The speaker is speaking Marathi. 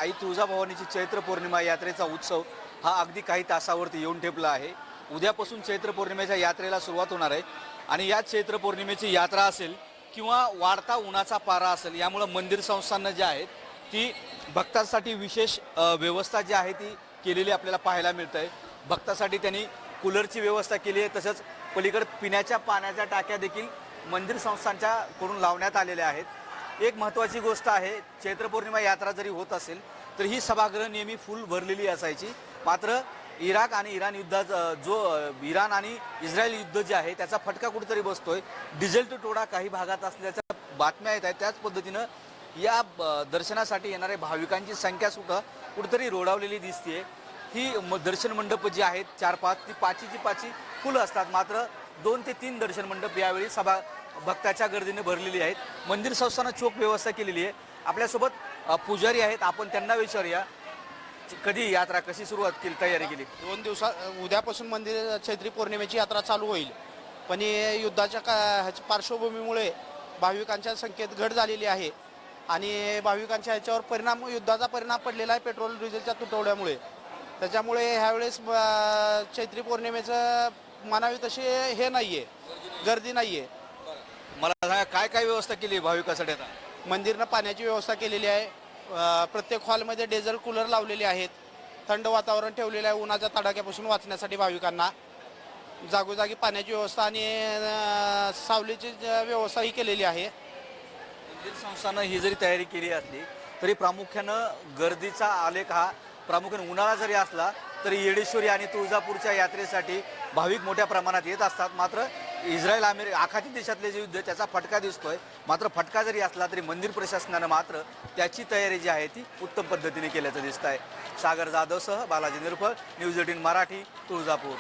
आई तुळजाभवानीची चैत्र पौर्णिमा यात्रेचा उत्सव हा अगदी काही तासावरती येऊन ठेपला आहे। उद्यापासून चैत्र पौर्णिमेच्या यात्रेला सुरुवात होणार आहे आणि या चैत्र पौर्णिमेची यात्रा असेल किंवा वाढता उन्हाचा पारा असेल, यामुळे मंदिर संस्थानं जी आहेत ती भक्तांसाठी विशेष व्यवस्था जी आहे ती केलेली आपल्याला पाहायला मिळत आहे। भक्तांसाठी त्यांनी कूलरची व्यवस्था केली आहे, तसंच पलीकडे पिण्याच्या पाण्याच्या टाक्या देखील मंदिर संस्थांच्या कडून लावण्यात आलेल्या आहेत। एक महत्त्वाची गोष्ट आहे, चैत्र पौर्णिमा यात्रा जरी होत असेल तर ही सभागृह नेहमी फुल भरलेली असायची, मात्र इराक आणि इराण युद्धात जो इराण आणि इस्रायल युद्ध जे आहे त्याचा फटका कुठेतरी बसतोय। डिझेल तुटवडा काही भागात असल्याच्या बातम्या येत आहेत। त्याच पद्धतीनं या दर्शनासाठी येणाऱ्या भाविकांची संख्या सुद्धा कुठेतरी रोडावलेली दिसते। ही दर्शन मंडप जी आहेत 4-5 ती पाचीची फुलं असतात, मात्र 2 ते 3 दर्शन मंडप यावेळी भक्ताच्या गर्दीने भरलेली आहेत। मंदिर संस्थानं चोख व्यवस्था केलेली आहे। आपल्यासोबत पुजारी आहेत, आपण त्यांना विचारूया कधी यात्रा कशी सुरुवात केली, तयारी केली। 2 दिवसा उद्यापासून मंदिर चैत्री पौर्णिमेची यात्रा चालू होईल, पण युद्धाच्या ह्याच्या पार्श्वभूमीमुळे भाविकांच्या संख्येत घट झालेली आहे आणि भाविकांच्या ह्याच्यावर युद्धाचा परिणाम पडलेला आहे पेट्रोल डिझेलच्या तुटवड्यामुळे। त्याच्यामुळे ह्यावेळेस चैत्री पौर्णिमेचं मानावी तशी हे नाही आहे, गर्दी नाही आहे। मला सांगा काय काय व्यवस्था केली भाविकांसाठी? आता मंदिरनं पाण्याची व्यवस्था केलेली आहे, प्रत्येक हॉलमध्ये डिझेल कूलर लावलेले आहेत, थंड वातावरण ठेवलेलं आहे उन्हाच्या तडाख्यापासून वाचण्यासाठी। भाविकांना जागोजागी पाण्याची व्यवस्था आणि सावलीची व्यवस्थाही केलेली आहे। मंदिर संस्थानं ही जरी तयारी केली असली तरी प्रामुख्यानं गर्दीचा आलेख हा प्रामुख्याने उन्हाळा जरी असला तरी येडेश्वरी आणि तुळजापूरच्या यात्रेसाठी भाविक मोठ्या प्रमाणात येत असतात। मात्र इस्रायल आखाती देशातले जे युद्ध त्याचा फटका दिसतोय, मात्र फटका जरी असला तरी मंदिर प्रशासनानं मात्र त्याची तयारी जी आहे ती उत्तम पद्धतीने केल्याचं दिसत आहे। सागर जाधवसह बालाजी निरफळ, न्यूज 18 मराठी, तुळजापूर।